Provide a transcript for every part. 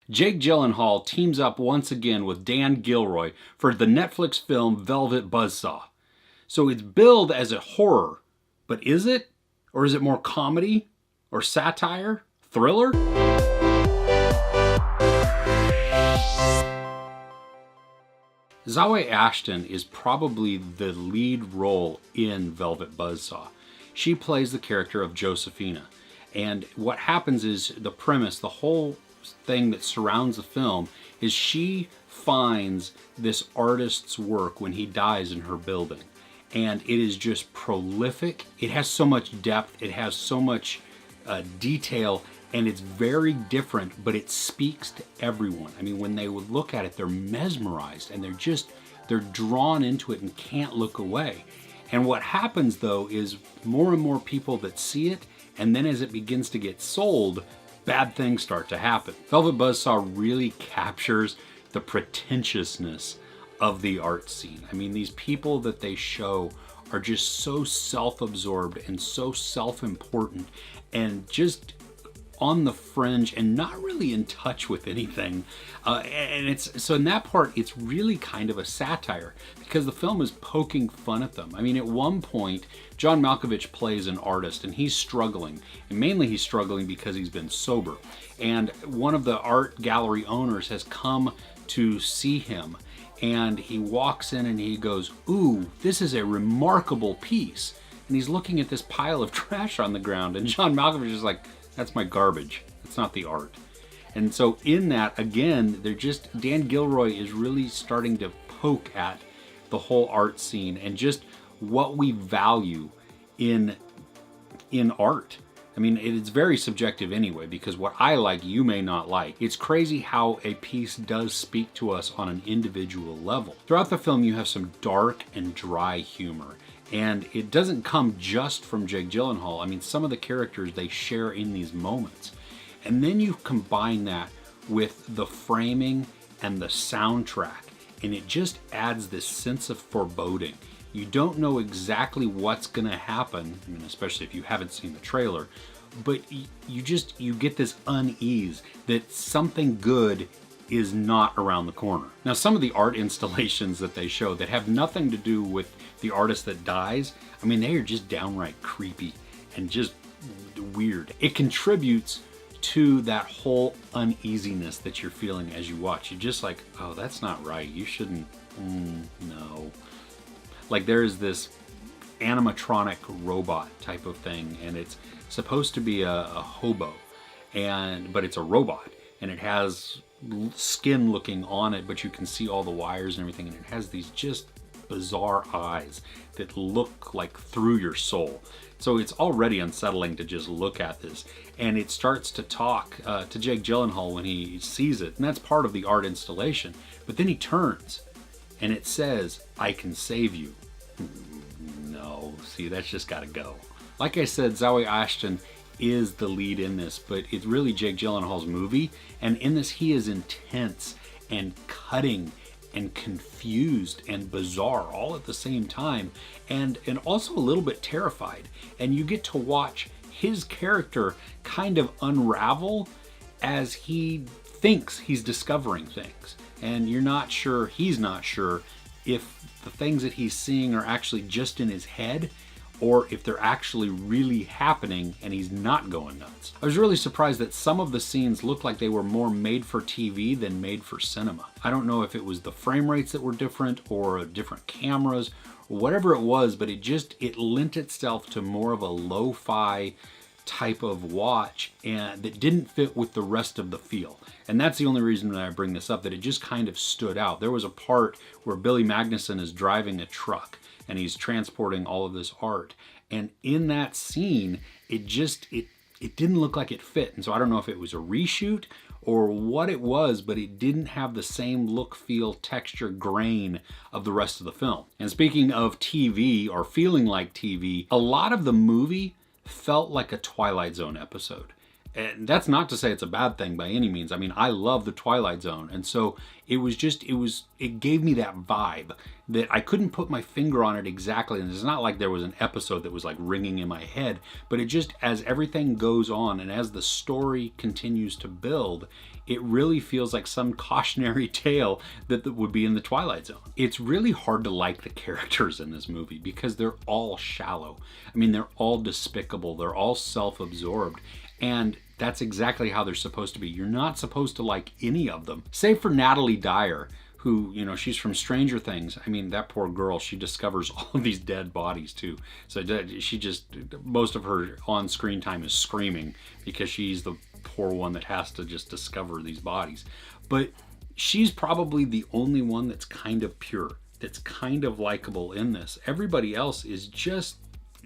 Jake Gyllenhaal teams up once again with Dan Gilroy for the Netflix film Velvet Buzzsaw. So it's billed as a horror, but is it? Or is it more comedy? Or satire? Thriller? Zawe Ashton is probably the lead role in Velvet Buzzsaw. She plays the character of Josephina. And what happens is the premise, the whole thing that surrounds the film, is she finds this artist's work when he dies in her building. And it is just prolific. It has so much depth. It has so much detail. And it's very different, but it speaks to everyone. I mean, when they would look at it, they're mesmerized and they're drawn into it and can't look away. And what happens though is more and more people that see it, and then as it begins to get sold, bad things start to happen. Velvet Buzzsaw really captures the pretentiousness of the art scene. I mean, these people that they show are just so self-absorbed and so self-important and just on the fringe and not really in touch with anything. And it's so in that part, it's really kind of a satire because the film is poking fun at them. I mean, at one point, John Malkovich plays an artist and he's struggling. And mainly he's struggling because he's been sober. And one of the art gallery owners has come to see him. And he walks in and he goes, "Ooh, this is a remarkable piece." And he's looking at this pile of trash on the ground. And John Malkovich is like, "That's my garbage. That's not the art." And so in that, again, Dan Gilroy is really starting to poke at the whole art scene and just what we value in art. I mean, it's very subjective anyway, because what I like, you may not like. It's crazy how a piece does speak to us on an individual level. Throughout the film, you have some dark and dry humor. And it doesn't come just from Jake Gyllenhaal. I mean, some of the characters they share in these moments. And then you combine that with the framing and the soundtrack, and it just adds this sense of foreboding. You don't know exactly what's gonna happen, I mean, especially if you haven't seen the trailer, but you get this unease that something good is not around the corner. Now, some of the art installations that they show that have nothing to do with the artist that dies, I mean, they are just downright creepy and just weird. It contributes to that whole uneasiness that you're feeling as you watch. You're just like, oh, that's not right. You shouldn't, no. Like there is this animatronic robot type of thing, and it's supposed to be a hobo, but it's a robot, and it has skin looking on it, but you can see all the wires and everything, and it has these just bizarre eyes that look like through your soul. So it's already unsettling to just look at this. And it starts to talk to Jake Gyllenhaal when he sees it, and that's part of the art installation. But then he turns and it says, "I can save you." No, see, that's just gotta go. Like I said, Zawe Ashton is the lead in this, but it's really Jake Gyllenhaal's movie. And in this, he is intense and cutting and confused and bizarre all at the same time, and also a little bit terrified. And you get to watch his character kind of unravel as he thinks he's discovering things. And you're not sure, he's not sure, if the things that he's seeing are actually just in his head or if they're actually really happening and he's not going nuts. I was really surprised that some of the scenes looked like they were more made for TV than made for cinema. I don't know if it was the frame rates that were different or different cameras or whatever it was, but it lent itself to more of a lo-fi type of watch and that didn't fit with the rest of the feel. And that's the only reason that I bring this up, that it just kind of stood out. There was a part where Billy Magnuson is driving a truck and he's transporting all of this art. And in that scene, it didn't look like it fit. And so I don't know if it was a reshoot or what it was, but it didn't have the same look, feel, texture, grain of the rest of the film. And speaking of TV or feeling like TV, a lot of the movie felt like a Twilight Zone episode. And that's not to say it's a bad thing by any means. I mean, I love the Twilight Zone. And so it gave me that vibe. that I couldn't put my finger on it exactly. And it's not like there was an episode that was like ringing in my head, but it just, as everything goes on and as the story continues to build, it really feels like some cautionary tale that would be in the Twilight Zone. It's really hard to like the characters in this movie because they're all shallow. I mean, they're all despicable. They're all self-absorbed. And that's exactly how they're supposed to be. You're not supposed to like any of them, save for Natalie Dyer, who, you know, she's from Stranger Things. I mean, that poor girl, she discovers all of these dead bodies too. So she just, most of her on-screen time is screaming because she's the poor one that has to just discover these bodies. But she's probably the only one that's kind of pure, that's kind of likable in this. Everybody else is just,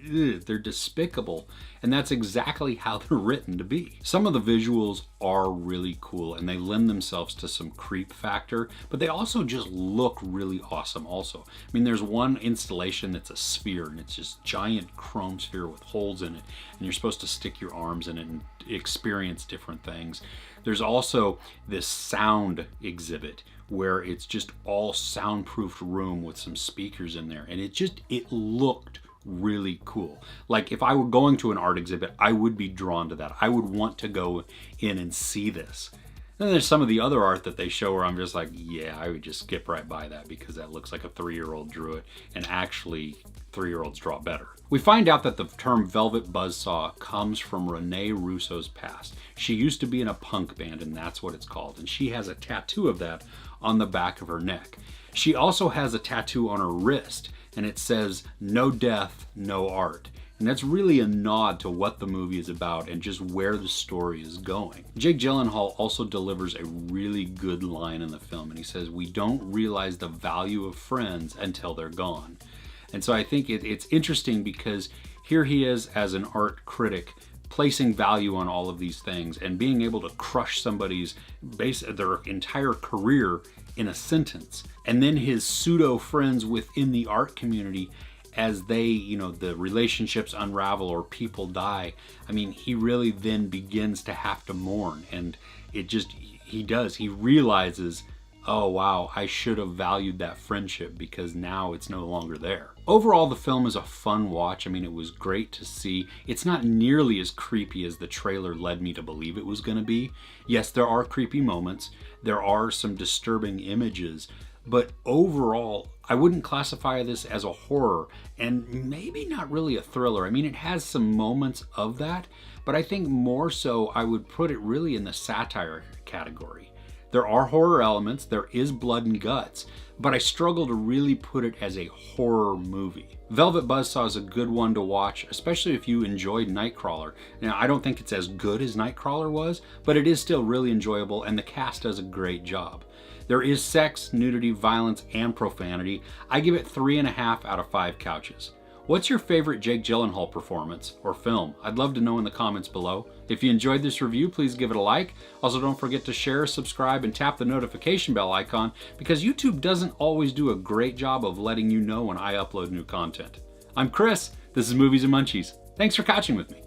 they're despicable, and that's exactly how they're written to be. Some of the visuals are really cool and they lend themselves to some creep factor, but they also just look really awesome also. I mean, there's one installation that's a sphere, and it's just giant chrome sphere with holes in it, and you're supposed to stick your arms in it and experience different things. There's also this sound exhibit where it's just all soundproofed room with some speakers in there, and it looked really cool. Like if I were going to an art exhibit, I would be drawn to that. I would want to go in and see this. And then there's some of the other art that they show where I'm just like, yeah, I would just skip right by that because that looks like a 3-year-old drew it, and actually 3-year-olds draw better. We find out that the term Velvet Buzzsaw comes from Renee Russo's past. She used to be in a punk band, and that's what it's called. And she has a tattoo of that on the back of her neck. She also has a tattoo on her wrist, and it says, "No death, no art." And that's really a nod to what the movie is about and just where the story is going. Jake Gyllenhaal also delivers a really good line in the film, and he says, "We don't realize the value of friends until they're gone." And so I think it's interesting because here he is as an art critic placing value on all of these things and being able to crush somebody's their entire career in a sentence. And then his pseudo friends within the art community, as they, you know, the relationships unravel or people die, I mean, he really then begins to have to mourn. And he realizes, oh wow, I should have valued that friendship because now it's no longer there. Overall, the film is a fun watch. I mean, it was great to see. It's not nearly as creepy as the trailer led me to believe it was going to be. Yes, there are creepy moments. There are some disturbing images. But overall, I wouldn't classify this as a horror, and maybe not really a thriller. I mean, it has some moments of that, but I think more so I would put it really in the satire category. There are horror elements, there is blood and guts, but I struggle to really put it as a horror movie. Velvet Buzzsaw is a good one to watch, especially if you enjoyed Nightcrawler. Now, I don't think it's as good as Nightcrawler was, but it is still really enjoyable, and the cast does a great job. There is sex, nudity, violence, and profanity. I give it 3.5 out of 5 couches. What's your favorite Jake Gyllenhaal performance or film? I'd love to know in the comments below. If you enjoyed this review, please give it a like. Also, don't forget to share, subscribe, and tap the notification bell icon because YouTube doesn't always do a great job of letting you know when I upload new content. I'm Chris. This is Movies and Munchies. Thanks for couching with me.